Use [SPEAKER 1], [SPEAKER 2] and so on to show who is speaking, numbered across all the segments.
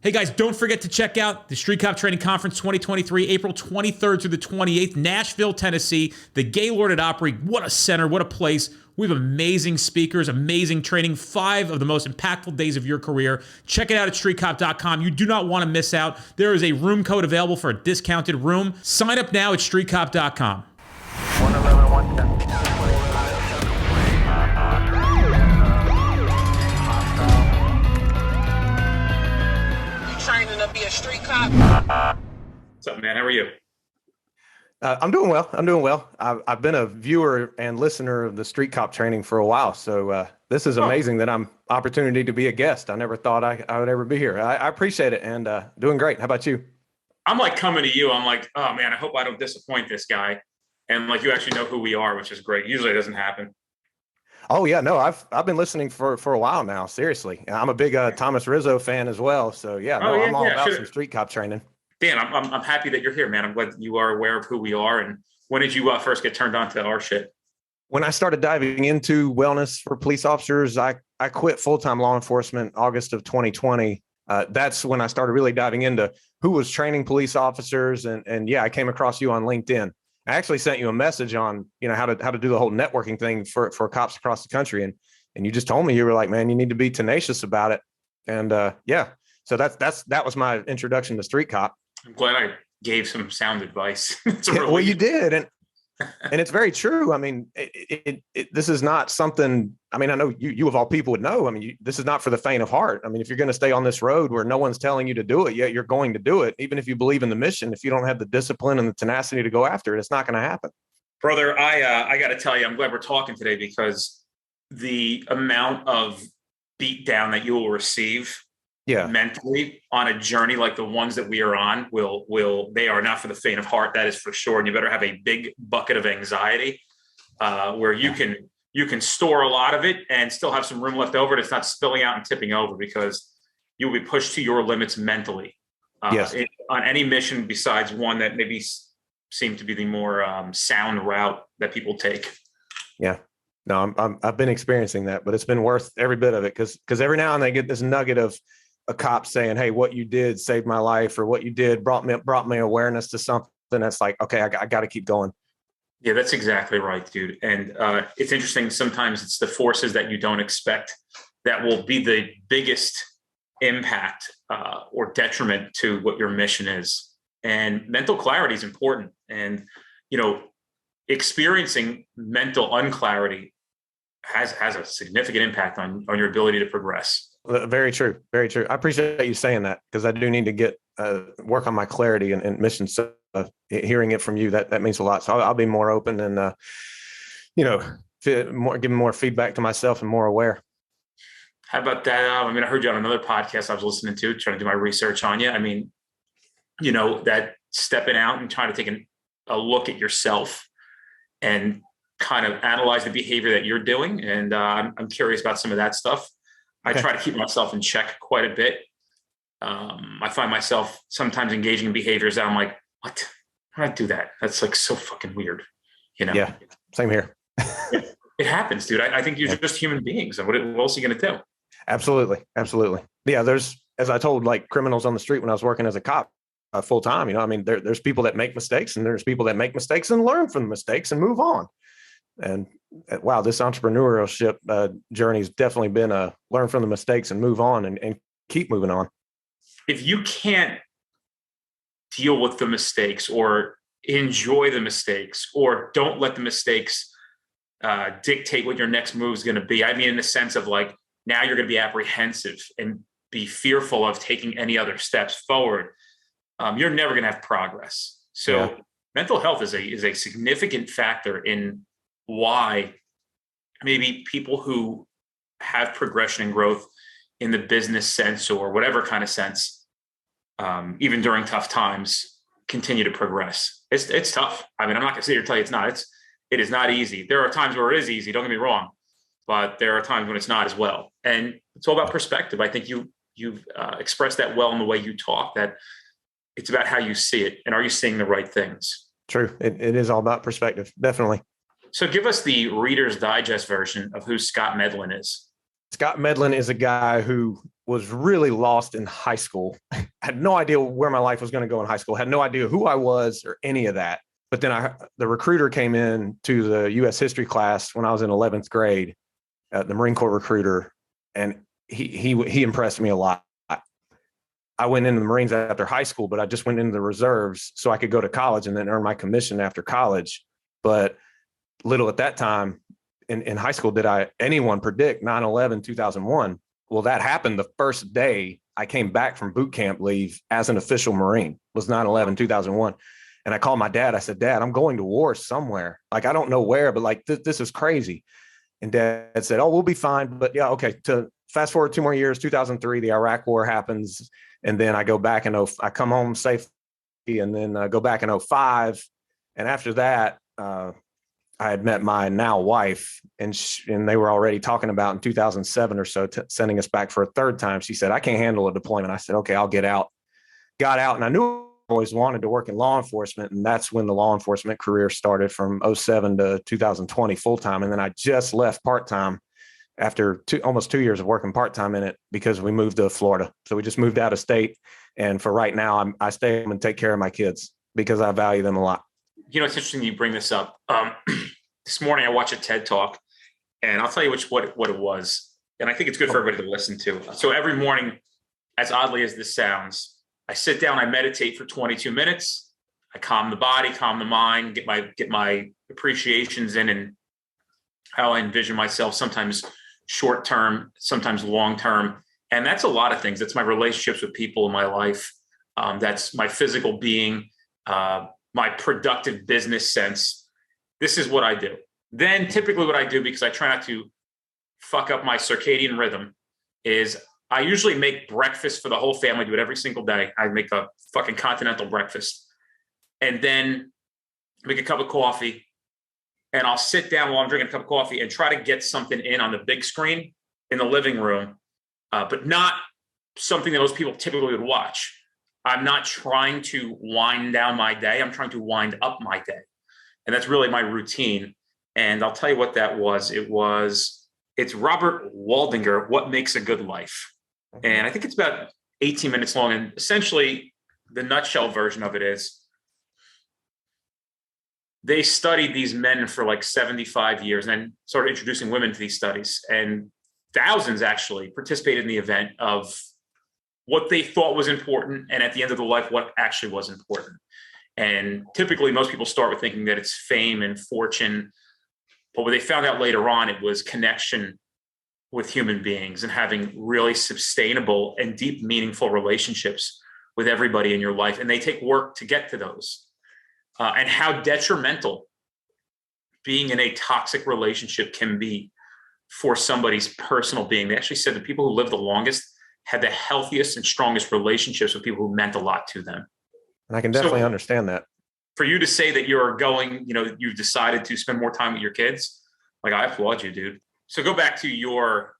[SPEAKER 1] Hey guys, don't forget to check out the Street Cop Training Conference 2023, April 23rd through the 28th, Nashville, Tennessee, the Gaylord at Opry. What a center, what a place. We have amazing speakers, amazing training, 5 of the most impactful days of your career. Check it out at streetcop.com. You do not want to miss out. There is a room code available for a discounted room. Sign up now at streetcop.com.
[SPEAKER 2] 111, 110.
[SPEAKER 3] Training to be a street cop.
[SPEAKER 1] What's up, man? How are you?
[SPEAKER 4] I'm doing well. I've been a viewer and listener of the Street Cop training for a while. So this is amazing that I'm opportunity to be a guest. I never thought I would ever be here. I appreciate it and doing great. How about you?
[SPEAKER 1] I'm like coming to you. I'm like, oh man, I hope I don't disappoint this guy. And like, you actually know who we are, which is great. Usually it doesn't happen.
[SPEAKER 4] Oh yeah, no, I've been listening for a while now. Seriously, I'm a big Thomas Rizzo fan as well. So yeah, I'm all about some Street Cop training.
[SPEAKER 1] Dan, I'm happy that you're here, man. I'm glad you are aware of who we are. And when did you first get turned on to our shit?
[SPEAKER 4] When I started diving into wellness for police officers, I quit full-time law enforcement August of 2020. That's when I started really diving into who was training police officers. And yeah, I came across you on LinkedIn. I actually sent you a message on, how to do the whole networking thing for cops across the country. And you just told me, you were like, man, you need to be tenacious about it. And yeah, so that was my introduction to Street Cop.
[SPEAKER 1] I'm glad I gave some sound advice.
[SPEAKER 4] Well, you did. And it's very true. I mean, this is not something, I mean, I know you of all people would know. I mean, this is not for the faint of heart. I mean, if you're going to stay on this road where no one's telling you to do it, yet you're going to do it. Even if you believe in the mission, if you don't have the discipline and the tenacity to go after it, it's not going to happen.
[SPEAKER 1] Brother, I got to tell you, I'm glad we're talking today because the amount of beat down that you will receive mentally on a journey like the ones that we are on they are not for the faint of heart. That is for sure. And you better have a big bucket of anxiety where you can store a lot of it and still have some room left over. And it's not spilling out and tipping over because you will be pushed to your limits mentally on any mission besides one that maybe seem to be the more sound route that people take.
[SPEAKER 4] Yeah. No, I've been experiencing that, but it's been worth every bit of it because every now and then I get this nugget of a cop saying, hey, what you did saved my life, or what you did brought me awareness to something. That's like, okay, I got to keep going.
[SPEAKER 1] Yeah, that's exactly right, dude. And it's interesting. Sometimes it's the forces that you don't expect that will be the biggest impact or detriment to what your mission is. And mental clarity is important. And, experiencing mental unclarity has a significant impact on your ability to progress.
[SPEAKER 4] Very true. Very true. I appreciate you saying that because I do need to get work on my clarity and mission. So hearing it from you, that means a lot. So I'll be more open and, giving more feedback to myself and more aware.
[SPEAKER 1] How about that? I heard you on another podcast I was listening to, trying to do my research on you. I mean, that stepping out and trying to take a look at yourself and kind of analyze the behavior that you're doing. And I'm curious about some of that stuff. I try to keep myself in check quite a bit. I find myself sometimes engaging in behaviors that I'm like, what? Why did I do that? That's like so fucking weird.
[SPEAKER 4] Yeah, same here.
[SPEAKER 1] It happens, dude. I think you're just human beings. And what else are you going to do?
[SPEAKER 4] Absolutely. Yeah, as I told like criminals on the street when I was working as a cop full time, there's people that make mistakes and there's people that make mistakes and learn from the mistakes and move on. And wow, this entrepreneurship journey has definitely been a learn from the mistakes and move on and keep moving on.
[SPEAKER 1] If you can't deal with the mistakes or enjoy the mistakes or don't let the mistakes dictate what your next move is going to be. I mean, in the sense of like, now you're going to be apprehensive and be fearful of taking any other steps forward. You're never going to have progress. So mental health is a significant factor in why maybe people who have progression and growth in the business sense or whatever kind of sense, even during tough times, continue to progress. It's tough. I mean, I'm not going to sit here and tell you it's not. It is not easy. There are times where it is easy, don't get me wrong, but there are times when it's not as well. And it's all about perspective. I think you've expressed that well in the way you talk, that it's about how you see it. And are you seeing the right things?
[SPEAKER 4] True. It is all about perspective. Definitely.
[SPEAKER 1] So give us the Reader's Digest version of who Scott Medlin is.
[SPEAKER 4] Scott Medlin is a guy who was really lost in high school. I had no idea where my life was going to go in high school. Had no idea who I was or any of that. But then the recruiter came in to the U.S. history class when I was in 11th grade, the Marine Corps recruiter, and he impressed me a lot. I went into the Marines after high school, but I just went into the reserves so I could go to college and then earn my commission after college. But little at that time in high school did anyone predict 9/11, 2001. Well, that happened the first day I came back from boot camp leave as an official Marine, was 9/11, 2001. And I called my dad. I said, Dad, I'm going to war somewhere. Like, I don't know where, but like, this is crazy. And Dad said, oh, we'll be fine. But yeah, okay. To fast forward 2 more years, 2003, the Iraq war happens. And then I go back and I come home safely, and then go back in 2005. And after that, I had met my now wife, and they were already talking about in 2007 or so, sending us back for a third time. She said, I can't handle a deployment. I said, okay, I'll get out. Got out. And I knew I always wanted to work in law enforcement. And that's when the law enforcement career started, from 2007 to 2020 full-time. And then I just left part-time after almost 2 years of working part-time in it, because we moved to Florida. So we just moved out of state. And for right now, I stay home and take care of my kids because I value them a lot.
[SPEAKER 1] You know, it's interesting you bring this up. This morning I watched a TED Talk, and I'll tell you what it was. And I think it's good for everybody to listen to. So every morning, as oddly as this sounds, I sit down, I meditate for 22 minutes. I calm the body, calm the mind, get my appreciations in, and how I envision myself, sometimes short term, sometimes long term. And that's a lot of things. That's my relationships with people in my life. That's my physical being, my productive business sense. This is what I do. Then typically what I do, because I try not to fuck up my circadian rhythm, is I usually make breakfast for the whole family. I do it every single day. I make a fucking continental breakfast, and then make a cup of coffee, and I'll sit down while I'm drinking a cup of coffee and try to get something in on the big screen in the living room, but not something that most people typically would watch. I'm not trying to wind down my day. I'm trying to wind up my day. And that's really my routine. And I'll tell you what that was. It's Robert Waldinger, What Makes a Good Life. And I think it's about 18 minutes long. And essentially the nutshell version of it is, they studied these men for like 75 years and then started introducing women to these studies. And thousands actually participated in the event of what they thought was important, and at the end of the life, what actually was important. And typically most people start with thinking that it's fame and fortune, but what they found out later on, it was connection with human beings and having really sustainable and deep, meaningful relationships with everybody in your life. And they take work to get to those. And how detrimental being in a toxic relationship can be for somebody's personal being. They actually said the people who live the longest had the healthiest and strongest relationships with people who meant a lot to them.
[SPEAKER 4] And I can definitely understand that.
[SPEAKER 1] For you to say that you're going, you've decided to spend more time with your kids, like, I applaud you, dude. So go back to your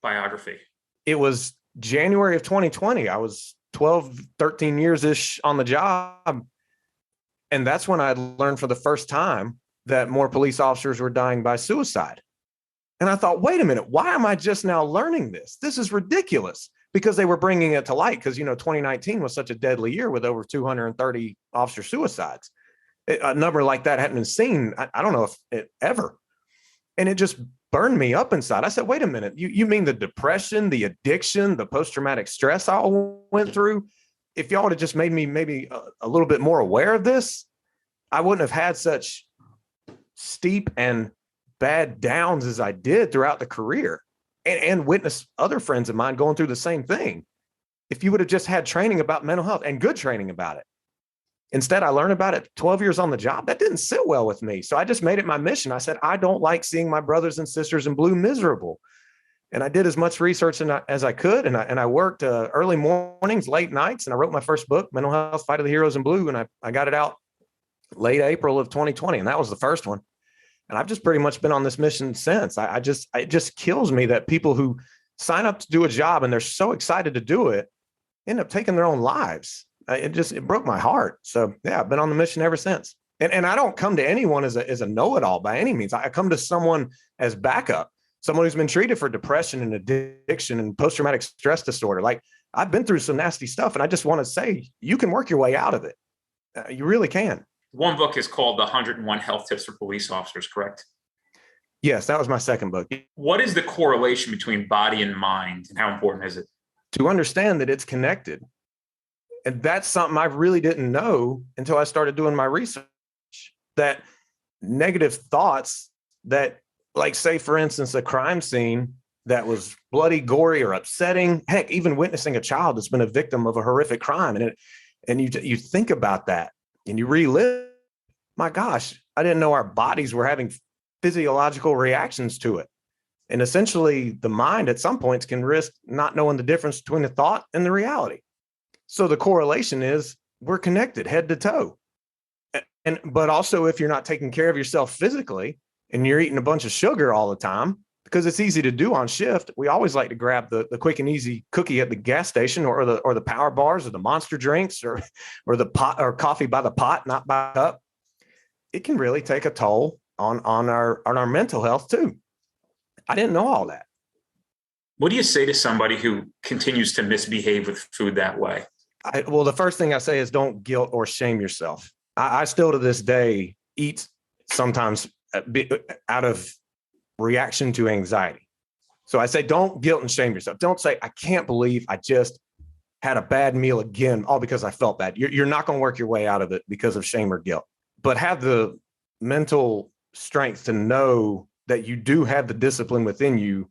[SPEAKER 1] biography.
[SPEAKER 4] It was January of 2020. I was 12, 13 years-ish on the job. And that's when I learned for the first time that more police officers were dying by suicide. And I thought, wait a minute, why am I just now learning this? This is ridiculous, because they were bringing it to light, because, 2019 was such a deadly year with over 230 officer suicides. A number like that hadn't been seen, I don't know if it ever. And it just burned me up inside. I said, wait a minute, you mean the depression, the addiction, the post-traumatic stress I went through? If y'all would have just made me maybe a little bit more aware of this, I wouldn't have had such steep and bad downs as I did throughout the career, and witnessed other friends of mine going through the same thing. If you would have just had training about mental health, and good training about it. Instead, I learned about it 12 years on the job. That didn't sit well with me. So I just made it my mission. I said, I don't like seeing my brothers and sisters in blue miserable. And I did as much research as I could. And I worked early mornings, late nights. And I wrote my first book, Mental Health, Fight of the Heroes in Blue. And I got it out late April of 2020. And that was the first one. And I've just pretty much been on this mission since. It just kills me that people who sign up to do a job and they're so excited to do it end up taking their own lives. It broke my heart. So yeah, I've been on the mission ever since. And I don't come to anyone as a know-it-all by any means. I come to someone as backup. someone who's been treated for depression and addiction and post-traumatic stress disorder. Like, I've been through some nasty stuff, and I just want to say you can work your way out of it. You really can.
[SPEAKER 1] One book is called The 101 Health Tips for Police Officers, correct?
[SPEAKER 4] Yes, that was my second book.
[SPEAKER 1] What is the correlation between body and mind, and how important is it?
[SPEAKER 4] To understand that it's connected. And that's something I really didn't know until I started doing my research, that negative thoughts that, like, say, for instance, a crime scene that was bloody, gory, or upsetting, heck, even witnessing a child that's been a victim of a horrific crime. And you think about that and you relive, my gosh, I didn't know our bodies were having physiological reactions to it. And essentially the mind at some points can risk not knowing the difference between the thought and the reality. So the correlation is we're connected head to toe. But also, if you're not taking care of yourself physically and you're eating a bunch of sugar all the time, because it's easy to do on shift, we always like to grab the quick and easy cookie at the gas station, or the power bars, or the monster drinks, or the pot, or coffee by the pot, not by the cup. It can really take a toll on our mental health too. I didn't know all that.
[SPEAKER 1] What do you say to somebody who continues to misbehave with food that way?
[SPEAKER 4] Well, the first thing I say is don't guilt or shame yourself. I still to this day eat sometimes out of reaction to anxiety. So I say, don't guilt and shame yourself. Don't say, I can't believe I just had a bad meal again, all because I felt bad. You're not going to work your way out of it because of shame or guilt, but have the mental strength to know that you do have the discipline within you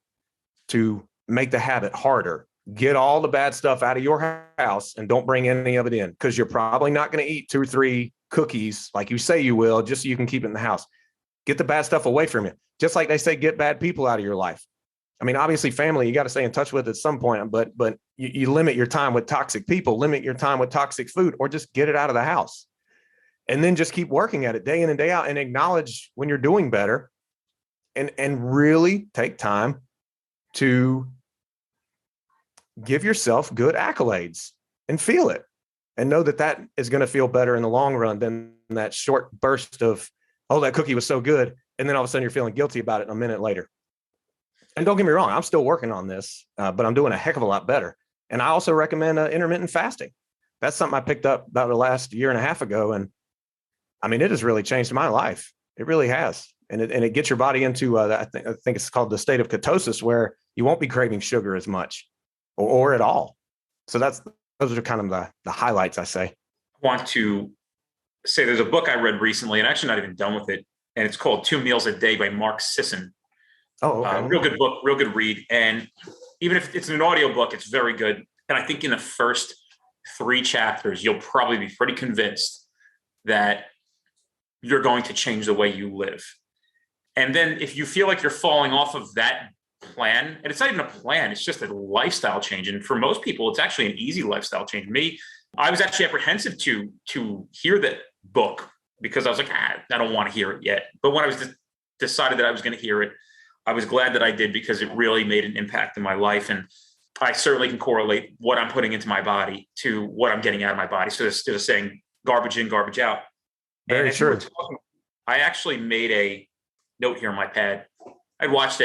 [SPEAKER 4] to make the habit harder. Get all the bad stuff out of your house and don't bring any of it in, because you're probably not going to eat 2 or 3 cookies like you say you will, just so you can keep it in the house. Get the bad stuff away from you. Just like they say, get bad people out of your life. I mean, obviously family, you got to stay in touch with at some point, but you limit your time with toxic people, limit your time with toxic food, or just get it out of the house. And then just keep working at it day in and day out, and acknowledge when you're doing better, and really take time to give yourself good accolades and feel it, and know that is going to feel better in the long run than that short burst of, oh, that cookie was so good, and then all of a sudden you're feeling guilty about it a minute later. And don't get me wrong, I'm still working on this, but I'm doing a heck of a lot better. And I also recommend intermittent fasting. That's something I picked up about the last year and a half ago. And I mean, it has really changed my life. It really has. And it gets your body into, I think it's called the state of ketosis, where you won't be craving sugar as much or at all. So those are kind of the highlights, I say.
[SPEAKER 1] I want to say there's a book I read recently, and actually not even done with it, and it's called 2 Meals a Day by Mark Sisson.
[SPEAKER 4] Oh, okay.
[SPEAKER 1] Real good book, real good read. And even if it's an audio book, it's very good. And I think in the first 3 chapters, you'll probably be pretty convinced that you're going to change the way you live. And then if you feel like you're falling off of that plan, and it's not even a plan, it's just a lifestyle change. And for most people, it's actually an easy lifestyle change. Me, I was actually apprehensive to hear that book, because I was like, I don't want to hear it yet. But when I was decided that I was going to hear it, I was glad that I did, because it really made an impact in my life. And I certainly can correlate what I'm putting into my body to what I'm getting out of my body. So instead of saying garbage in, garbage out.
[SPEAKER 4] Very true.
[SPEAKER 1] I actually made a note here on my pad. I watched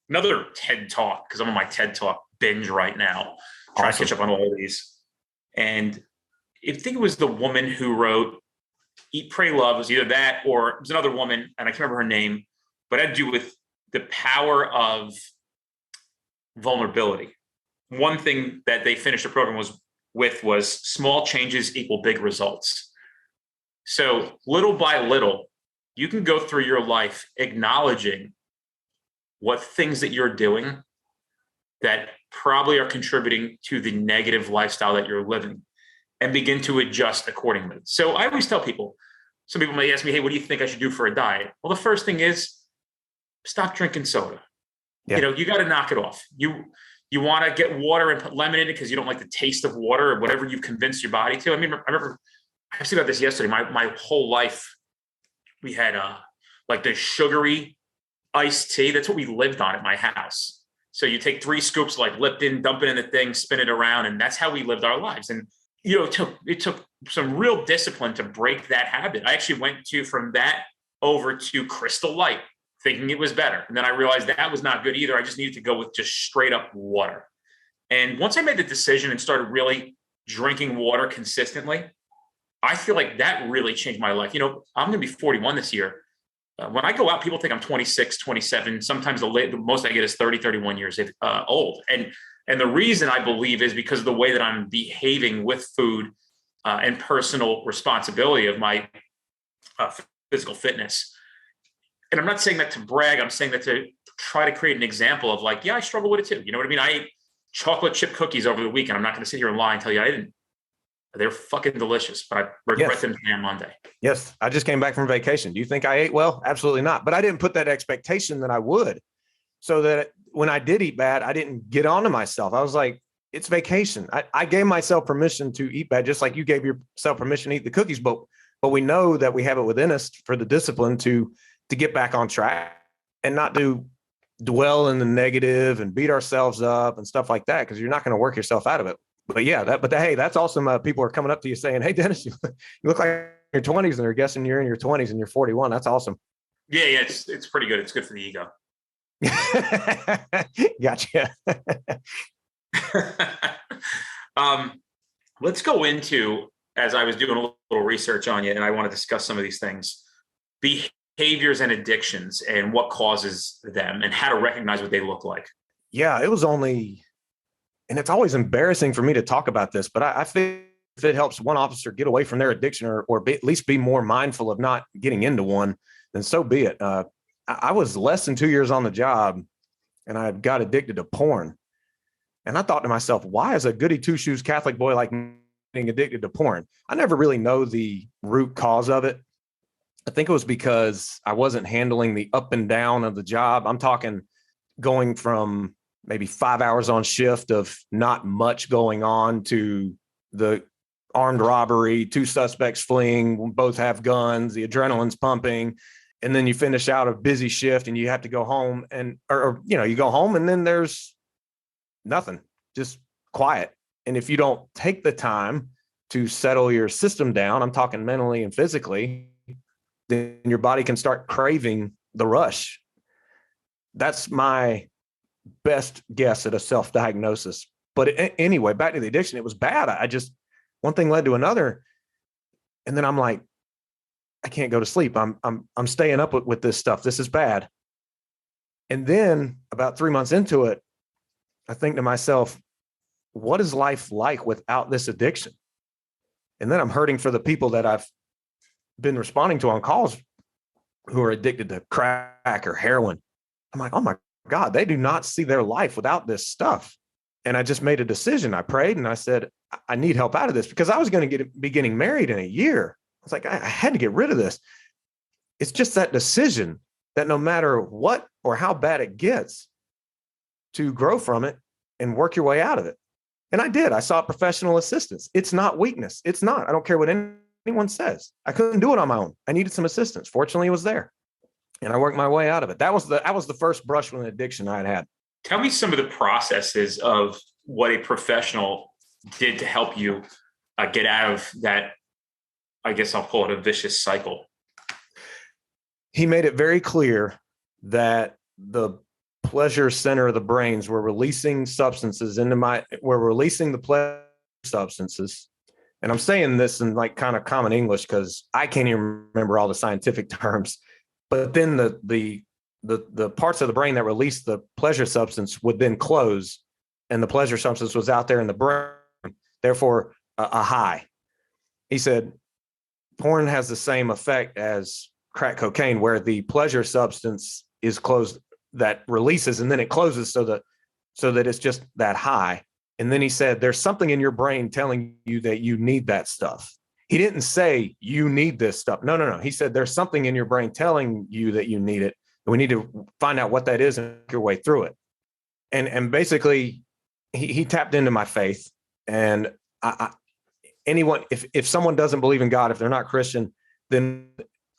[SPEAKER 1] another TED Talk, because I'm on my TED Talk binge right now, trying to catch up on all of these. And I think it was the woman who wrote Eat, Pray, Love. It was either that, or it was another woman, and I can't remember her name, but it had to do with the power of vulnerability. One thing that they finished the program was small changes equal big results. So little by little, you can go through your life acknowledging what things that you're doing that probably are contributing to the negative lifestyle that you're living, and begin to adjust accordingly. So I always tell people, some people may ask me, hey, what do you think I should do for a diet? Well, the first thing is stop drinking soda.
[SPEAKER 4] Yeah.
[SPEAKER 1] You got to knock it off. You want to get water and put lemon in it because you don't like the taste of water, or whatever you've convinced your body to. I mean, I remember I was thinking about this yesterday. My whole life, we had like the sugary iced tea. That's what we lived on at my house. So you take 3 scoops like Lipton, dump it in the thing, spin it around, and that's how we lived our lives. And it took some real discipline to break that habit. I actually went from that over to Crystal Light thinking it was better. And then I realized that was not good either. I just needed to go with just straight up water. And once I made the decision and started really drinking water consistently, I feel like that really changed my life. I'm going to be 41 this year. When I go out, people think I'm 26, 27. Sometimes the most I get is 30, 31 years old. And the reason I believe is because of the way that I'm behaving with food and personal responsibility of my physical fitness. And I'm not saying that to brag. I'm saying that to try to create an example of like, yeah, I struggle with it too. You know what I mean? I ate chocolate chip cookies over the weekend. I'm not going to sit here and lie and tell you I didn't. They're fucking delicious, but I regret them on Monday.
[SPEAKER 4] Yes. I just came back from vacation. Do you think I ate well? Absolutely not. But I didn't put that expectation that I would, so that when I did eat bad, I didn't get onto myself. I was like, it's vacation. I gave myself permission to eat bad, just like you gave yourself permission to eat the cookies. But we know that we have it within us for the discipline to get back on track and not to dwell in the negative and beat ourselves up and stuff like that, because you're not going to work yourself out of it. But yeah, hey, that's awesome. People are coming up to you saying, hey, Dennis, you look like you're in your 20s, and they're guessing you're in your 20s and you're 41. That's awesome.
[SPEAKER 1] Yeah, it's pretty good. It's good for the ego.
[SPEAKER 4] Gotcha.
[SPEAKER 1] Let's go into, as I was doing a little research on you, and I want to discuss some of these things, behaviors and addictions and what causes them and how to recognize what they look like.
[SPEAKER 4] Yeah, it was only, and it's always embarrassing for me to talk about this, but I think if it helps one officer get away from their addiction or at least be more mindful of not getting into one, then so be it. I was less than 2 years on the job, and I got addicted to porn. And I thought to myself, why is a goody two-shoes Catholic boy like me getting addicted to porn? I never really know the root cause of it. I think it was because I wasn't handling the up and down of the job. I'm talking going from maybe 5 hours on shift of not much going on to the armed robbery, 2 suspects fleeing, both have guns, the adrenaline's pumping. And then you finish out a busy shift and you have to go home or you go home and then there's nothing, just quiet. And if you don't take the time to settle your system down, I'm talking mentally and physically, then your body can start craving the rush. That's my best guess at a self-diagnosis. But anyway, back to the addiction, it was bad. One thing led to another. And then I'm like, I can't go to sleep. I'm staying up with this stuff. This is bad. And then about 3 months into it, I think to myself, what is life like without this addiction? And then I'm hurting for the people that I've been responding to on calls who are addicted to crack or heroin. I'm like, oh my God, they do not see their life without this stuff. And I just made a decision. I prayed and I said, I need help out of this, because I was going to be getting married in a year. I was like, I had to get rid of this. It's just that decision that no matter what or how bad it gets, to grow from it and work your way out of it. And I did. I sought professional assistance. It's not weakness. It's not. I don't care what anyone says. I couldn't do it on my own. I needed some assistance. Fortunately, it was there. And I worked my way out of it. That was the first brush with an addiction I had.
[SPEAKER 1] Tell me some of the processes of what a professional did to help you get out of that, I guess I'll call it a vicious cycle.
[SPEAKER 4] He made it very clear that the pleasure center of the brains were releasing substances we're releasing the pleasure substances. And I'm saying this in like kind of common English because I can't even remember all the scientific terms. But then the parts of the brain that release the pleasure substance would then close, and the pleasure substance was out there in the brain, therefore a high. He said, porn has the same effect as crack cocaine, where the pleasure substance is closed, that releases, and then it closes so that it's just that high. And then he said, there's something in your brain telling you that you need that stuff. He didn't say you need this stuff. No. He said, there's something in your brain telling you that you need it. And we need to find out what that is and work your way through it. And basically he tapped into my faith. And if someone doesn't believe in God, if they're not Christian, then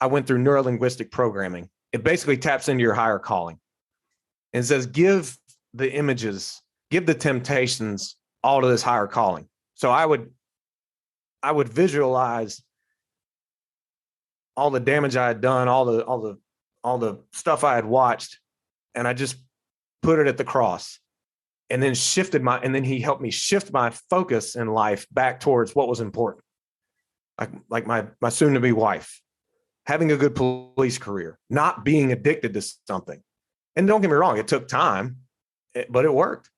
[SPEAKER 4] I went through neurolinguistic programming. It basically taps into your higher calling and says, give the images, give the temptations all to this higher calling. So I would visualize all the damage I had done, all all the stuff I had watched, and I just put it at the cross, and then and then he helped me shift my focus in life back towards what was important. Like my soon to be wife, having a good police career, not being addicted to something. And don't get me wrong, it took time, but it worked.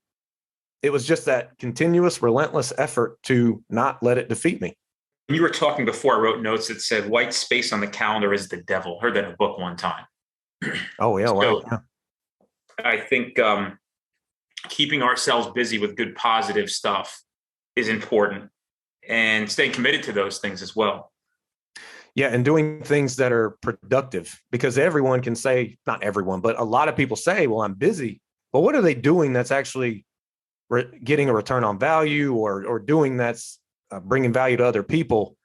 [SPEAKER 4] It was just that continuous, relentless effort to not let it defeat me.
[SPEAKER 1] You were talking before, I wrote notes that said white space on the calendar is the devil. Heard that in a book one time.
[SPEAKER 4] Oh, yeah. Wow.
[SPEAKER 1] So I think keeping ourselves busy with good, positive stuff is important, and staying committed to those things as well.
[SPEAKER 4] Yeah. And doing things that are productive, because everyone can say, not everyone, but a lot of people say, well, I'm busy. But what are they doing that's actually getting a return on value, or doing that's bringing value to other people?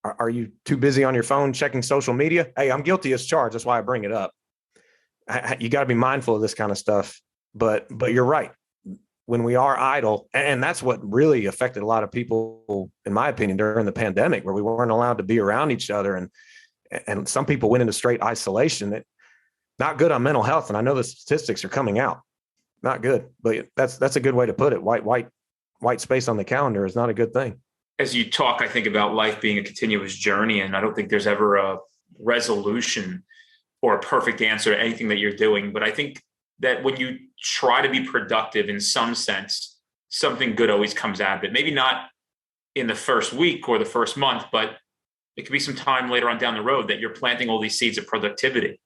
[SPEAKER 4] Are you too busy on your phone checking social media? Hey, I'm guilty as charged. That's why I bring it up. You got to be mindful of this kind of stuff. But you're right. When we are idle, and that's what really affected a lot of people, in my opinion, during the pandemic, where we weren't allowed to be around each other, and some people went into straight isolation. That not good on mental health. And I know the statistics are coming out. Not good, but that's a good way to put it. White space on the calendar is not a good thing.
[SPEAKER 1] As you talk, I think about life being a continuous journey, and I don't think there's ever a resolution or a perfect answer to anything that you're doing. But I think that when you try to be productive in some sense, something good always comes out of it. Maybe not in the first week or the first month, but it could be some time later on down the road that you're planting all these seeds of productivity.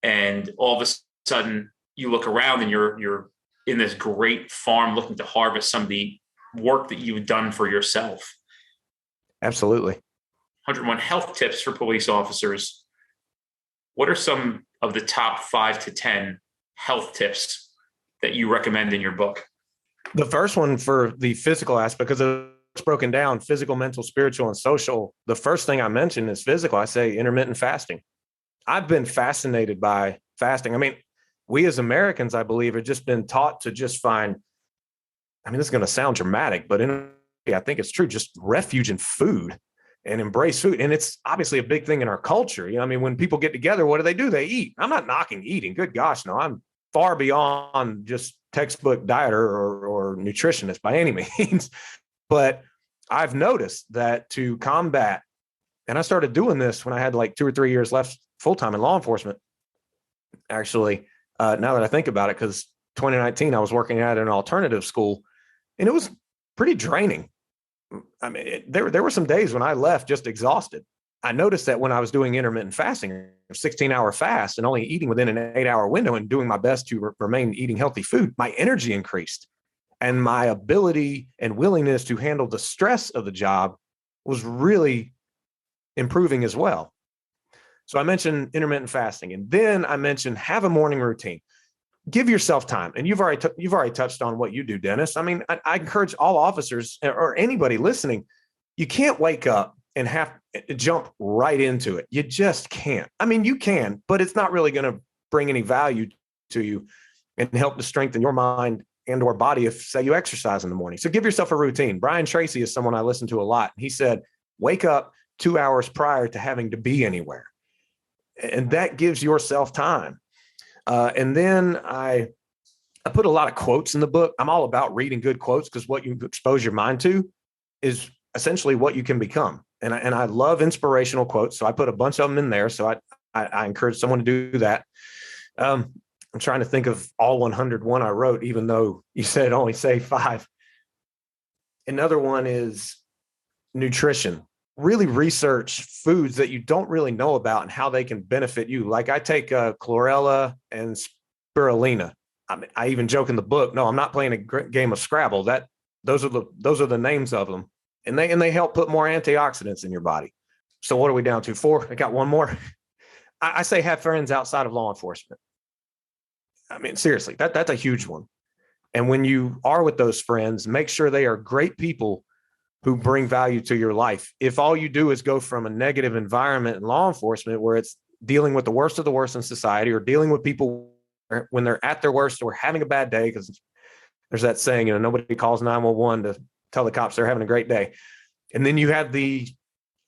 [SPEAKER 1] And all of a sudden you look around and you're in this great farm looking to harvest some of the work that you've done for yourself.
[SPEAKER 4] Absolutely.
[SPEAKER 1] 101 health tips for police officers. What are some of the top 5 to 10 health tips that you recommend in your book?
[SPEAKER 4] The first one for the physical aspect, because it's broken down: physical, mental, spiritual, and social. The first thing I mention is physical. I say intermittent fasting. I've been fascinated by fasting. I mean, we as Americans, I believe, have just been taught to just find, I mean, this is going to sound dramatic, but I think it's true, just refuge in food and embrace food. And it's obviously a big thing in our culture. I mean, when people get together, what do? They eat. I'm not knocking eating. Good gosh, no, I'm far beyond just textbook dieter or nutritionist by any means. But I've noticed that to combat, and I started doing this when I had like 2 or 3 years left full-time in law enforcement, actually, now that I think about it, because 2019, I was working at an alternative school, and it was pretty draining. I mean, there were some days when I left just exhausted. I noticed that when I was doing intermittent fasting, a 16-hour fast, and only eating within an 8-hour window and doing my best to remain eating healthy food, my energy increased, and my ability and willingness to handle the stress of the job was really improving as well. So I mentioned intermittent fasting, and then I mentioned have a morning routine. Give yourself time. And you've already touched on what you do, Dennis. I mean, I encourage all officers or anybody listening, you can't wake up and have to jump right into it. You just can't. I mean, you can, but it's not really going to bring any value to you and help to strengthen your mind and or body if, say, you exercise in the morning. So give yourself a routine. Brian Tracy is someone I listen to a lot. He said, wake up 2 hours prior to having to be anywhere. And that gives yourself time. And then I put a lot of quotes in the book. I'm all about reading good quotes, because what you expose your mind to is essentially what you can become. And I love inspirational quotes. So I put a bunch of them in there. So I encourage someone to do that. I'm trying to think of all 101 I wrote, even though you said only say 5. Another one is nutrition. Really research foods that you don't really know about and how they can benefit you. Like I take chlorella and spirulina. I even joke in the book, no, I'm not playing a game of Scrabble. Those are the names of them. And they help put more antioxidants in your body. So what are we down to? 4? I got one more. I say have friends outside of law enforcement. I mean, seriously, that's a huge one. And when you are with those friends, make sure they are great people who bring value to your life. If all you do is go from a negative environment in law enforcement, where it's dealing with the worst of the worst in society, or dealing with people when they're at their worst or having a bad day, because there's that saying, nobody calls 911 to tell the cops they're having a great day. And then you have the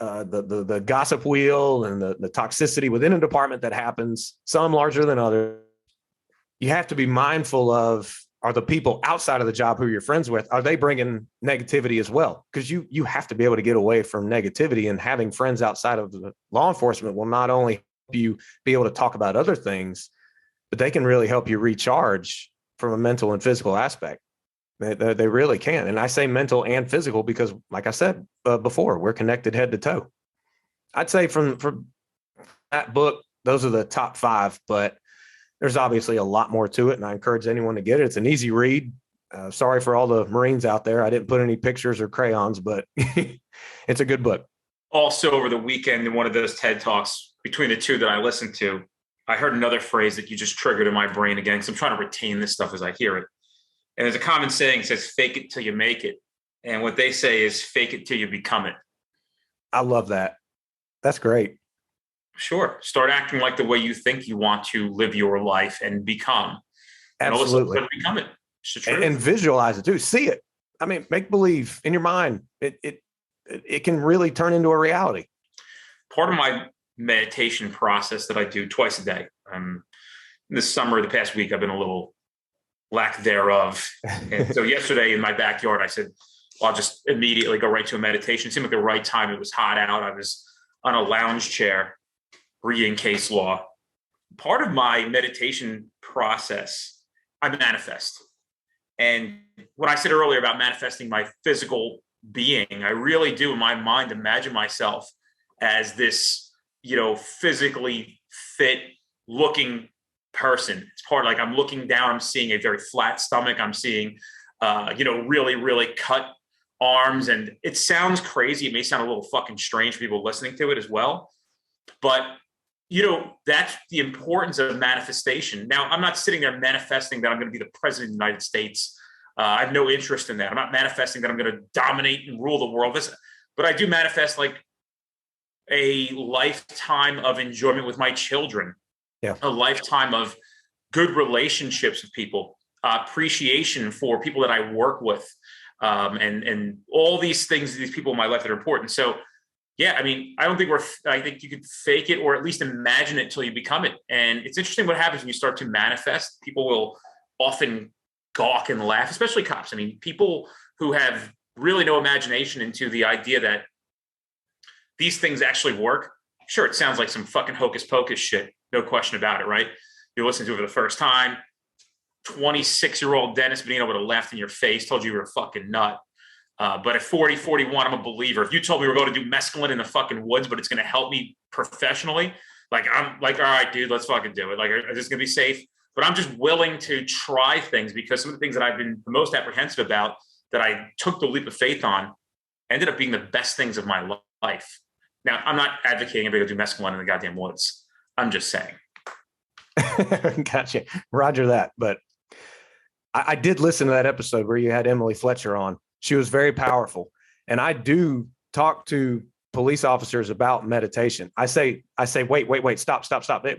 [SPEAKER 4] the gossip wheel and the toxicity within a department that happens, some larger than others. You have to be mindful of, are the people outside of the job who you're friends with, are they bringing negativity as well? Because you have to be able to get away from negativity, and having friends outside of the law enforcement will not only help you be able to talk about other things, but they can really help you recharge from a mental and physical aspect. They really can. And I say mental and physical because, like I said before, we're connected head to toe. I'd say from that book, those are the top 5, but there's obviously a lot more to it, and I encourage anyone to get it. It's an easy read. Sorry for all the Marines out there. I didn't put any pictures or crayons, but it's a good book.
[SPEAKER 1] Also, over the weekend, in one of those TED Talks, between the two that I listened to, I heard another phrase that you just triggered in my brain again, because I'm trying to retain this stuff as I hear it. And there's a common saying that says, fake it till you make it. And what they say is, fake it till you become it.
[SPEAKER 4] I love that. That's great.
[SPEAKER 1] Sure. Start acting like the way you think you want to live your life and become.
[SPEAKER 4] Absolutely.
[SPEAKER 1] And become it. It's the truth.
[SPEAKER 4] And visualize it too. See it. I mean, make believe in your mind. It can really turn into a reality.
[SPEAKER 1] Part of my meditation process that I do twice a day. This summer, the past week, I've been a little lack thereof. And so yesterday in my backyard, I said, well, I'll just immediately go right to a meditation. It seemed like the right time. It was hot out. I was on a lounge chair reading case law. Part of my meditation process, I manifest. And when I said earlier about manifesting my physical being, I really do in my mind imagine myself as this, physically fit looking person. It's part like I'm looking down, I'm seeing a very flat stomach. I'm seeing, really, really cut arms. And it sounds crazy. It may sound a little fucking strange for people listening to it as well. But, that's the importance of manifestation. Now, I'm not sitting there manifesting that I'm going to be the president of the United States. I have no interest in that. I'm not manifesting that I'm going to dominate and rule the world. But I do manifest like a lifetime of enjoyment with my children. Yeah. A lifetime of good relationships with people, appreciation for people that I work with, and all these things, these people in my life that are important. So, yeah, I mean, I think you could fake it or at least imagine it till you become it. And it's interesting what happens when you start to manifest. People will often gawk and laugh, especially cops. I mean, people who have really no imagination into the idea that these things actually work. Sure, it sounds like some fucking hocus pocus shit. No question about it, right? You're listening to it for the first time. 26-year-old Dennis Benino would have laughed in your face, told you were a fucking nut. But at 40, 41, I'm a believer. If you told me we're going to do mescaline in the fucking woods, but it's going to help me professionally, I'm like, all right, dude, let's fucking do it. Like, is this going to be safe? But I'm just willing to try things because some of the things that I've been the most apprehensive about that I took the leap of faith on ended up being the best things of my life. Now, I'm not advocating everybody go do mescaline in the goddamn woods. I'm just saying.
[SPEAKER 4] Gotcha. Roger that. But I did listen to that episode where you had Emily Fletcher on. She was very powerful. And I do talk to police officers about meditation. I say, wait, stop.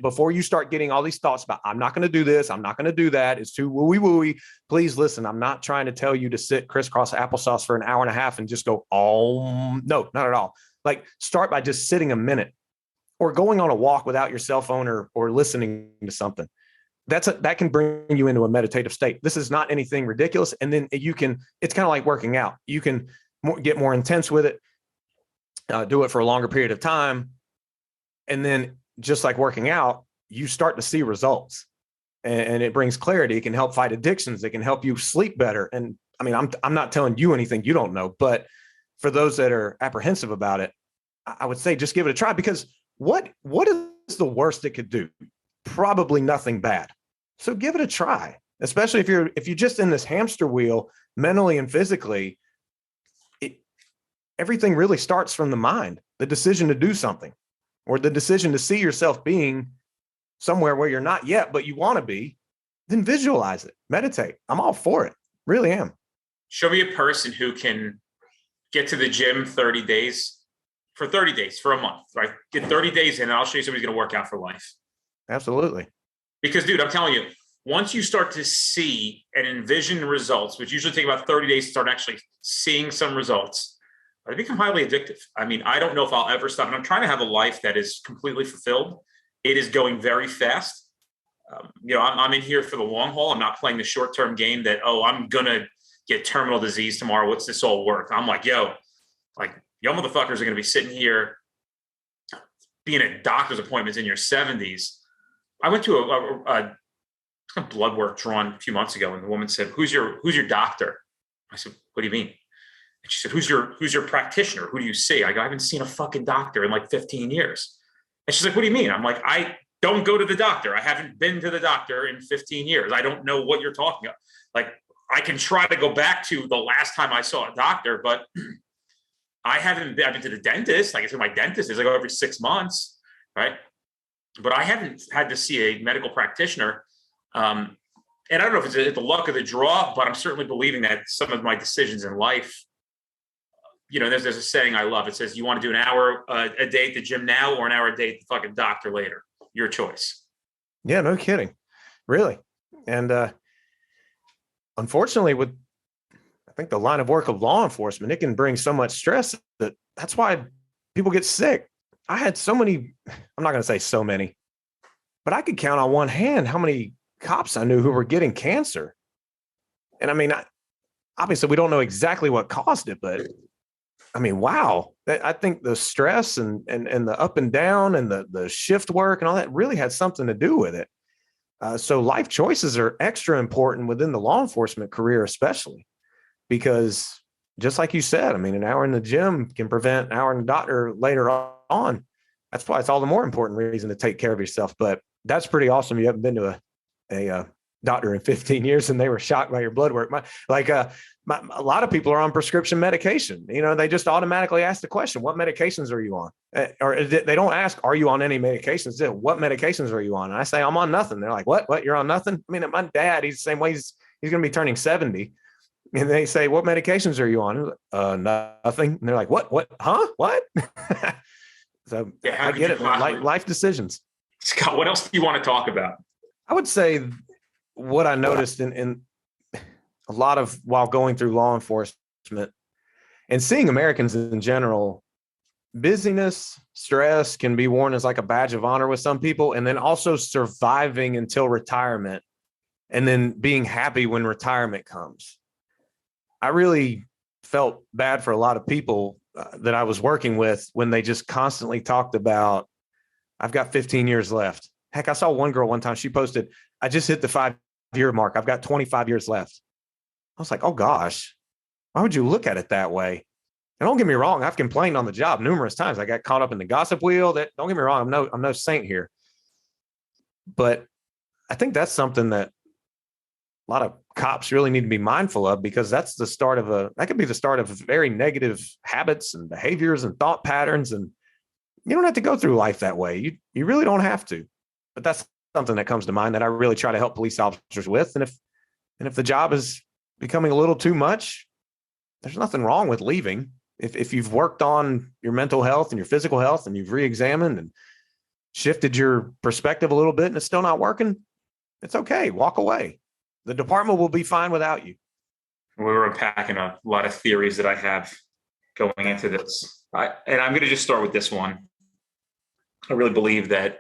[SPEAKER 4] Before you start getting all these thoughts about, I'm not going to do this, I'm not going to do that, it's too wooey. Please listen. I'm not trying to tell you to sit crisscross applesauce for an hour and a half and just go, oh, no, not at all. Like, start by just sitting a minute or going on a walk without your cell phone or listening to something. That can bring you into a meditative state. This is not anything ridiculous. And then it's kind of like working out. You can get more intense with it, do it for a longer period of time. And then just like working out, you start to see results and it brings clarity. It can help fight addictions. It can help you sleep better. And I mean, I'm not telling you anything you don't know, but for those that are apprehensive about it, I would say just give it a try, because what is the worst it could do? Probably nothing bad. So give it a try, especially if you're just in this hamster wheel mentally and physically. Everything really starts from the mind, the decision to do something or the decision to see yourself being somewhere where you're not yet, but you want to be. Then visualize it, meditate. I'm all for it. Really am.
[SPEAKER 1] Show me a person who can get to the gym 30 days for a month, right? Get 30 days in and I'll show you somebody's going to work out for life.
[SPEAKER 4] Absolutely.
[SPEAKER 1] Because, dude, I'm telling you, once you start to see and envision results, which usually take about 30 days to start actually seeing some results, I become highly addictive. I mean, I don't know if I'll ever stop. And I'm trying to have a life that is completely fulfilled. It is going very fast. I'm in here for the long haul. I'm not playing the short-term game that, I'm going to get terminal disease tomorrow. What's this all worth? I'm like, y'all motherfuckers are going to be sitting here being at doctor's appointments in your 70s. I went to a blood work drawn a few months ago, and the woman said, who's your doctor? I said, what do you mean? And she said, who's your practitioner? Who do you see? I go, I haven't seen a fucking doctor in like 15 years. And she's like, what do you mean? I'm like, I don't go to the doctor. I haven't been to the doctor in 15 years. I don't know what you're talking about. Like, I can try to go back to the last time I saw a doctor, but I've been to the dentist. Like I said, my dentist is like every 6 months, right? But I haven't had to see a medical practitioner. And I don't know if it's the luck of the draw, but I'm certainly believing that some of my decisions in life, there's a saying I love. It says, you want to do an hour a day at the gym now or an hour a day at the fucking doctor later? Your choice.
[SPEAKER 4] Yeah, no kidding. Really. And unfortunately, with I think the line of work of law enforcement, it can bring so much stress that's why people get sick. I had so many, I'm not going to say so many, but I could count on one hand how many cops I knew who were getting cancer. And I mean, obviously we don't know exactly what caused it, but I mean, wow. I think the stress and the up and down and the shift work and all that really had something to do with it. So life choices are extra important within the law enforcement career, especially because just like you said, I mean, an hour in the gym can prevent an hour in the doctor later on. That's why it's all the more important reason to take care of yourself. But that's pretty awesome. You haven't been to a doctor in 15 years and they were shocked by your blood work. A lot of people are on prescription medication. They just automatically ask the question, what medications are you on? Or they don't ask, are you on any medications? They say, what medications are you on? And I say, I'm on nothing. They're like, what? You're on nothing? I mean, my dad, he's the same way. He's going to be turning 70. And they say, what medications are you on? Nothing. And they're like, what? Huh? What? So yeah, I get it. Life decisions.
[SPEAKER 1] Scott, what else do you want to talk about?
[SPEAKER 4] I would say what I noticed in a lot of while going through law enforcement and seeing Americans in general, busyness, stress can be worn as like a badge of honor with some people, and then also surviving until retirement and then being happy when retirement comes. I really felt bad for a lot of people that I was working with when they just constantly talked about, I've got 15 years left. Heck, I saw one girl one time, she posted, I just hit the 5-year mark. I've got 25 years left. I was like, oh gosh, why would you look at it that way? And don't get me wrong, I've complained on the job numerous times. I got caught up in the gossip wheel. Don't get me wrong, I'm no saint here. But I think that's something that a lot of cops really need to be mindful of, because that's that could be the start of very negative habits and behaviors and thought patterns. And you don't have to go through life that way. You really don't have to. But that's something that comes to mind that I really try to help police officers with. And if the job is becoming a little too much, there's nothing wrong with leaving. If you've worked on your mental health and your physical health and you've re-examined and shifted your perspective a little bit and it's still not working, it's okay. Walk away. The department will be fine without you.
[SPEAKER 1] We were unpacking a lot of theories that I have going into this. And I'm going to just start with this one. I really believe that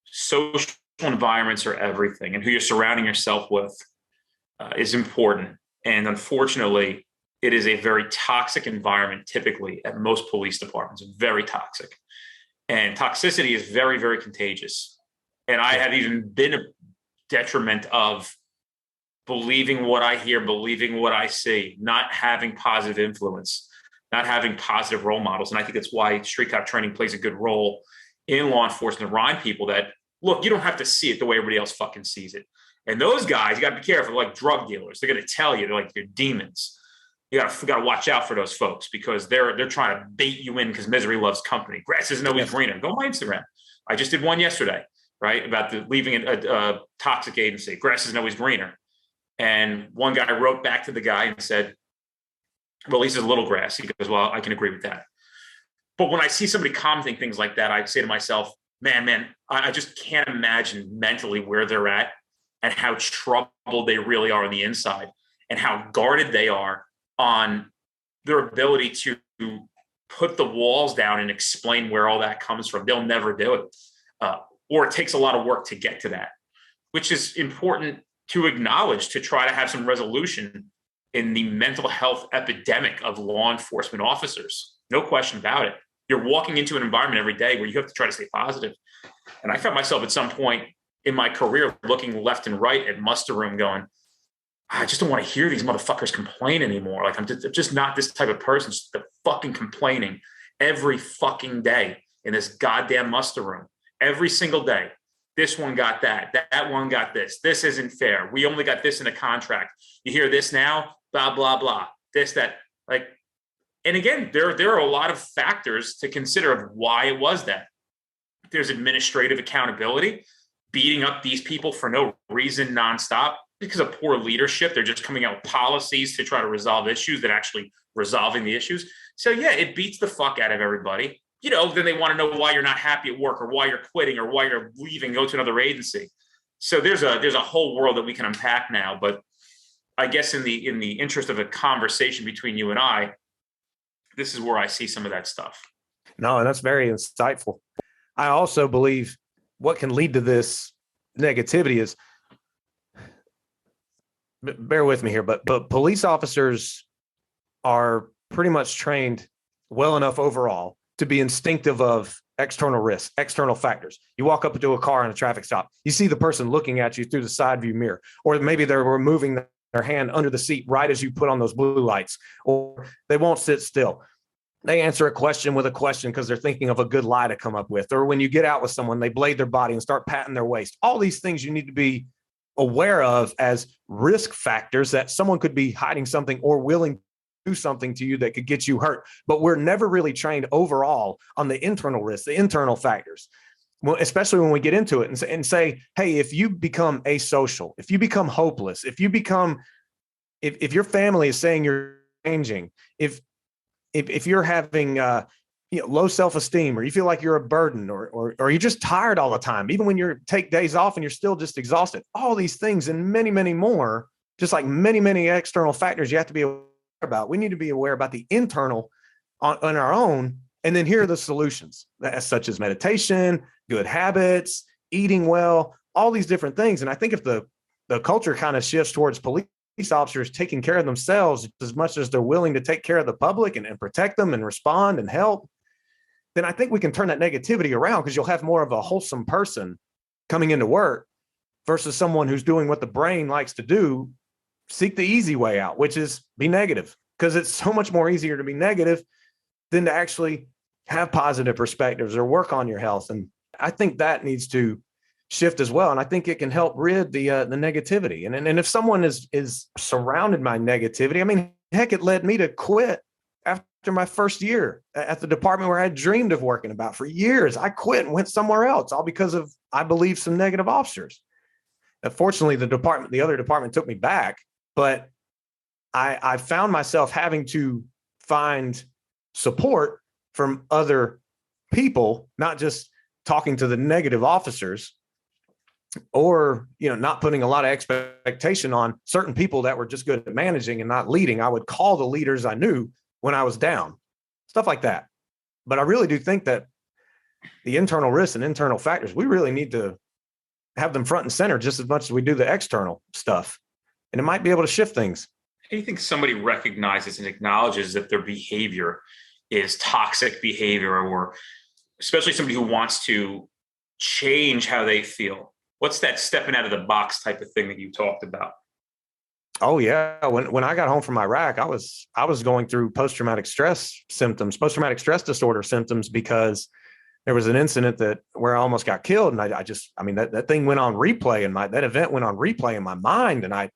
[SPEAKER 1] social environments are everything, and who you're surrounding yourself with is important. And unfortunately, it is a very toxic environment, typically at most police departments, very toxic. And toxicity is very, very contagious. And I have even been a detriment of believing what I hear, believing what I see, not having positive influence, not having positive role models. And I think that's why street cop training plays a good role in law enforcement to remind people that, look, you don't have to see it the way everybody else fucking sees it. And those guys, you got to be careful, like drug dealers. They're going to tell you, they're like, they're demons. You got to watch out for those folks, because they're trying to bait you in because misery loves company. Grass isn't always greener. Go on my Instagram. I just did one yesterday, right, about leaving a toxic agency. Grass isn't always greener. And one guy wrote back to the guy and said, well, at least there's a little grass. He goes, well, I can agree with that. But when I see somebody commenting things like that, I say to myself, man, I just can't imagine mentally where they're at and how troubled they really are on the inside and how guarded they are on their ability to put the walls down and explain where all that comes from. They'll never do it. Or it takes a lot of work to get to that, which is important to acknowledge, to try to have some resolution in the mental health epidemic of law enforcement officers. No question about it. You're walking into an environment every day where you have to try to stay positive. And I found myself at some point in my career looking left and right at muster room going, I just don't want to hear these motherfuckers complain anymore. Like, I'm just not this type of person. Just the fucking complaining every fucking day in this goddamn muster room. Every single day. This one got that. That one got this. This isn't fair. We only got this in a contract. You hear this now? Blah, blah, blah. This, that. Like, and again, there are a lot of factors to consider of why it was that. There's administrative accountability, beating up these people for no reason nonstop because of poor leadership. They're just coming out with policies to try to resolve issues than actually resolving the issues. So yeah, it beats the fuck out of everybody. You know, then they want to know why you're not happy at work or why you're quitting or why you're leaving, go to another agency. So there's a whole world that we can unpack now. But I guess in the interest of a conversation between you and I, this is where I see some of that stuff.
[SPEAKER 4] No, and that's very insightful. I also believe what can lead to this negativity is, bear with me here, but police officers are pretty much trained well enough overall to be instinctive of external risks, external factors. You walk up into a car on a traffic stop, you see the person looking at you through the side view mirror, or maybe they're removing their hand under the seat right as you put on those blue lights, or they won't sit still. They answer a question with a question because they're thinking of a good lie to come up with. Or when you get out with someone, they blade their body and start patting their waist. All these things you need to be aware of as risk factors that someone could be hiding something or willing to do something to you that could get you hurt. But we're never really trained overall on the internal risks, the internal factors. Well, especially when we get into it and say, hey, if you become asocial, if you become hopeless, if your family is saying you're changing, if you're having low self-esteem, or you feel like you're a burden, or you're just tired all the time, even when you take days off and you're still just exhausted, all these things and many, many more, just like many, many external factors you have to be aware about. We need to be aware about the internal on our own. And then here are the solutions, such as meditation, good habits, eating well, all these different things. And I think if the culture kind of shifts towards police officers taking care of themselves as much as they're willing to take care of the public and protect them and respond and help, then I think we can turn that negativity around, because you'll have more of a wholesome person coming into work versus someone who's doing what the brain likes to do, seek the easy way out, which is be negative, because it's so much more easier to be negative than to actually have positive perspectives or work on your health. And I think that needs to shift as well. And I think it can help rid the negativity. And if someone is surrounded by negativity, I mean, heck, it led me to quit after my first year at the department where I had dreamed of working about for years. I quit and went somewhere else, all because of, I believe, some negative officers. Fortunately, the other department took me back, but I found myself having to find support from other people, not just talking to the negative officers, or not putting a lot of expectation on certain people that were just good at managing and not leading. I would call the leaders I knew when I was down, stuff like that. But I really do think that the internal risks and internal factors, we really need to have them front and center just as much as we do the external stuff. And it might be able to shift things.
[SPEAKER 1] Do you think somebody recognizes and acknowledges that their behavior is toxic behavior, or especially somebody who wants to change how they feel? What's that stepping out of the box type of thing that you talked about?
[SPEAKER 4] Oh yeah. When I got home from Iraq, I was going through post-traumatic stress disorder symptoms, because there was an incident where I almost got killed. And that thing went on replay, that event went on replay in my mind, and I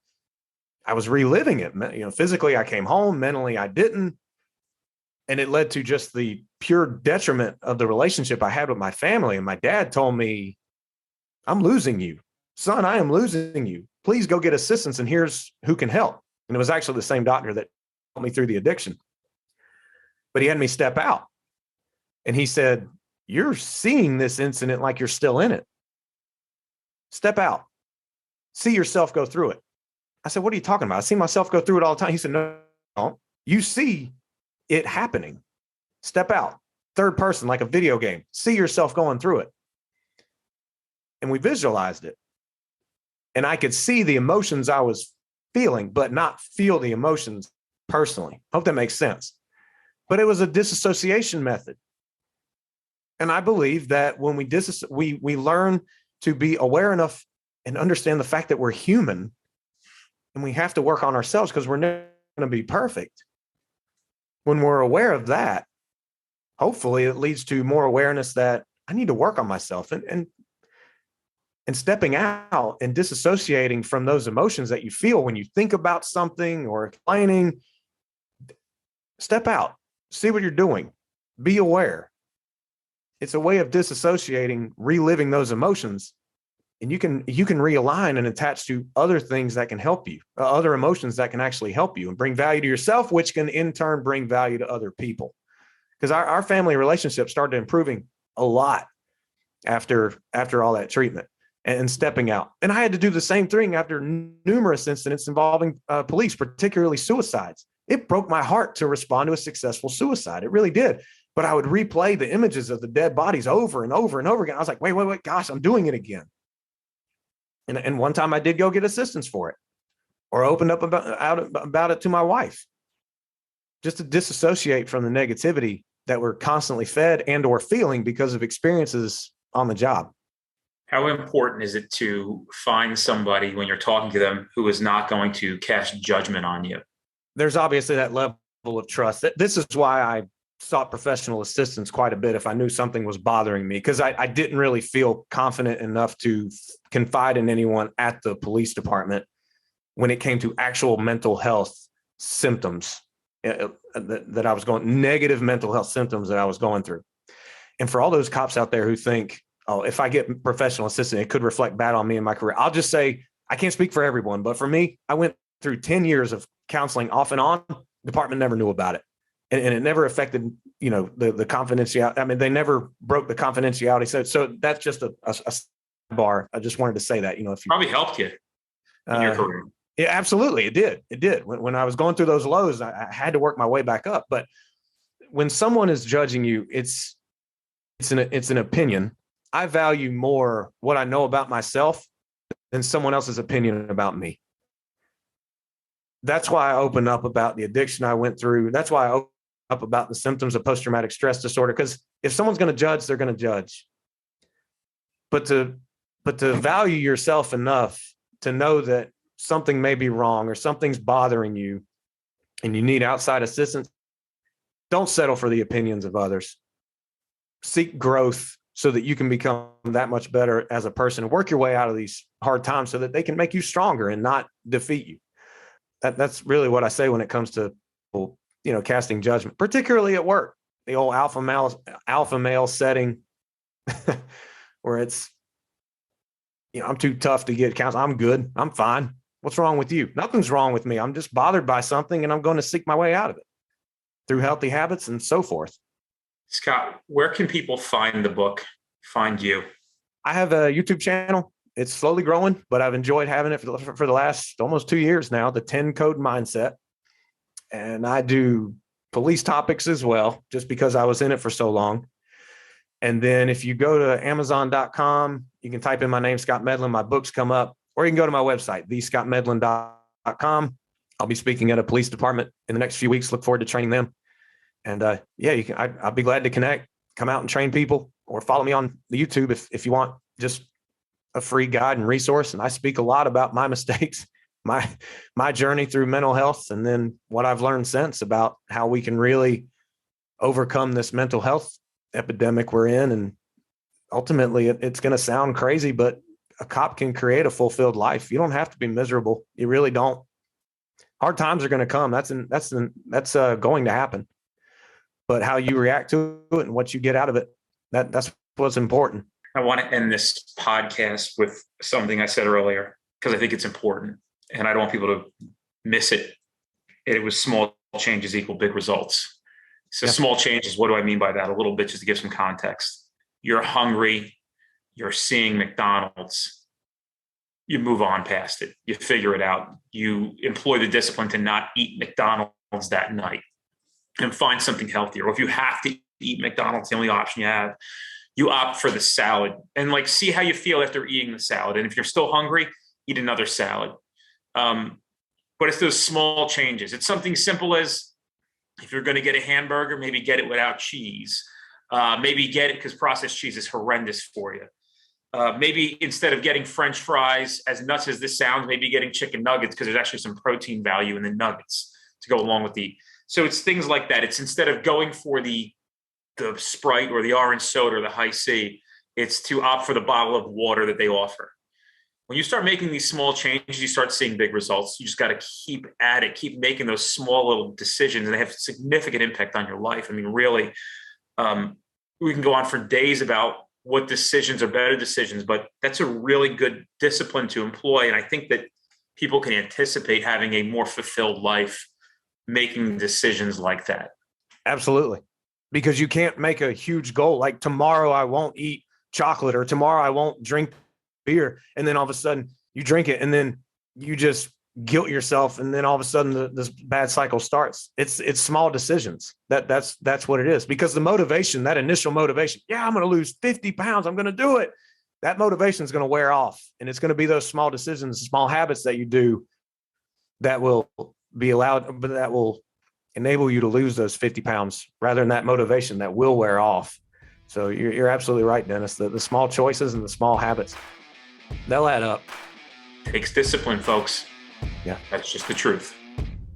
[SPEAKER 4] was reliving it. Physically I came home, mentally I didn't. And it led to just the pure detriment of the relationship I had with my family. And my dad told me, I'm losing you, son. I am losing you. Please go get assistance, and here's who can help. And it was actually the same doctor that helped me through the addiction. But he had me step out, and he said, you're seeing this incident like you're still in it. Step out, see yourself go through it. I said, what are you talking about? I see myself go through it all the time. He said, no, you see it happening. Step out, third person, like a video game, see yourself going through it. And we visualized it. And I could see the emotions I was feeling, but not feel the emotions personally. Hope that makes sense. But it was a disassociation method. And I believe that when we learn to be aware enough and understand the fact that we're human and we have to work on ourselves because we're never going to be perfect. When we're aware of that, hopefully it leads to more awareness that I need to work on myself and stepping out and disassociating from those emotions that you feel when you think about something or explaining. Step out, see what you're doing, be aware. It's a way of disassociating, reliving those emotions, and you can realign and attach to other things that can help you, other emotions that can actually help you and bring value to yourself, which can in turn bring value to other people. Because our family relationship started improving a lot after all that treatment and stepping out. And I had to do the same thing after numerous incidents involving police, particularly suicides. It broke my heart to respond to a successful suicide. It really did. But I would replay the images of the dead bodies over and over and over again. I was like, wait, gosh, I'm doing it again. And one time I did go get assistance for it or opened up about it to my wife, just to disassociate from the negativity that we're constantly fed and or feeling because of experiences on the job.
[SPEAKER 1] How important is it to find somebody when you're talking to them who is not going to cast judgment on you?
[SPEAKER 4] There's obviously that level of trust. This is why I sought professional assistance quite a bit if I knew something was bothering me, because I didn't really feel confident enough to confide in anyone at the police department when it came to actual mental health symptoms that I was negative mental health symptoms that I was going through. And for all those cops out there who think, oh, if I get professional assistance, it could reflect bad on me in my career. I'll just say, I can't speak for everyone, but for me, I went through 10 years of counseling off and on. The department never knew about it. And it never affected, the confidentiality. I mean, they never broke the confidentiality. So that's just a bar. I just wanted to say that, if you
[SPEAKER 1] probably helped you in your career.
[SPEAKER 4] Yeah, absolutely. It did. When I was going through those lows, I had to work my way back up. But when someone is judging you, it's an opinion. I value more what I know about myself than someone else's opinion about me. That's why I open up about the addiction I went through. That's why I open up about the symptoms of post-traumatic stress disorder. Because if someone's going to judge, they're going to judge. But to value yourself enough to know that something may be wrong or something's bothering you and you need outside assistance, don't settle for the opinions of others. Seek growth so that you can become that much better as a person and work your way out of these hard times so that they can make you stronger and not defeat you. That's really what I say when it comes to, casting judgment, particularly at work, the old alpha male setting where it's, I'm too tough to get counsel. I'm good. I'm fine. What's wrong with you? Nothing's wrong with me. I'm just bothered by something and I'm going to seek my way out of it through healthy habits and so forth.
[SPEAKER 1] Scott, where can people find the book, find you?
[SPEAKER 4] I have a YouTube channel. It's slowly growing, but I've enjoyed having it for the last almost 2 years now, the 10 Code Mindset. And I do police topics as well, just because I was in it for so long. And then if you go to Amazon.com, you can type in my name, Scott Medlin, my books come up, or you can go to my website, thescottmedlin.com. I'll be speaking at a police department in the next few weeks. Look forward to training them. And I'll be glad to connect, come out and train people, or follow me on the YouTube if you want just a free guide and resource. And I speak a lot about my mistakes, my journey through mental health, and then what I've learned since about how we can really overcome this mental health epidemic we're in. And ultimately, it's going to sound crazy, but a cop can create a fulfilled life. You don't have to be miserable. You really don't. Hard times are going to come. That's going to happen. But how you react to it and what you get out of it, that's what's important.
[SPEAKER 1] I want to end this podcast with something I said earlier, because I think it's important and I don't want people to miss it. It was small changes equal big results. So Small changes, what do I mean by that? A little bit just to give some context. You're hungry, you're seeing McDonald's, you move on past it. You figure it out. You employ the discipline to not eat McDonald's that night. and find something healthier. Or if you have to eat McDonald's, the only option you have, you opt for the salad and like see how you feel after eating the salad. And if you're still hungry, eat another salad. But it's those small changes. It's something simple as if you're going to get a hamburger, maybe get it without cheese. Maybe get it because processed cheese is horrendous for you. Maybe instead of getting French fries, as nuts as this sounds, maybe getting chicken nuggets because there's actually some protein value in the nuggets to go along with the. So it's things like that. It's instead of going for the Sprite or the orange soda or the high C, it's to opt for the bottle of water that they offer. When you start making these small changes, you start seeing big results. You just got to keep at it, keep making those small little decisions, and they have significant impact on your life. I mean, really, we can go on for days about what decisions are better decisions, but that's a really good discipline to employ. And I think that people can anticipate having a more fulfilled life making decisions like that.
[SPEAKER 4] Absolutely. Because you can't make a huge goal like tomorrow I won't eat chocolate or tomorrow I won't drink beer. And then all of a sudden you drink it and then you just guilt yourself. And then all of a sudden this bad cycle starts. It's small decisions. That's what it is, because the motivation, that initial motivation, yeah, I'm going to lose 50 pounds. I'm going to do it. That motivation is going to wear off, and it's going to be those small decisions, small habits that you do that will be allowed, but that will enable you to lose those 50 pounds rather than that motivation that will wear off. So you're absolutely right, Dennis. The small choices and the small habits, they'll add up.
[SPEAKER 1] Takes discipline, folks.
[SPEAKER 4] Yeah.
[SPEAKER 1] That's just the truth.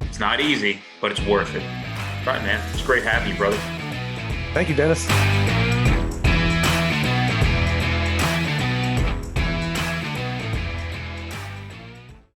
[SPEAKER 1] It's not easy, but it's worth it. All right, man. It's great having you, brother.
[SPEAKER 4] Thank you, Dennis.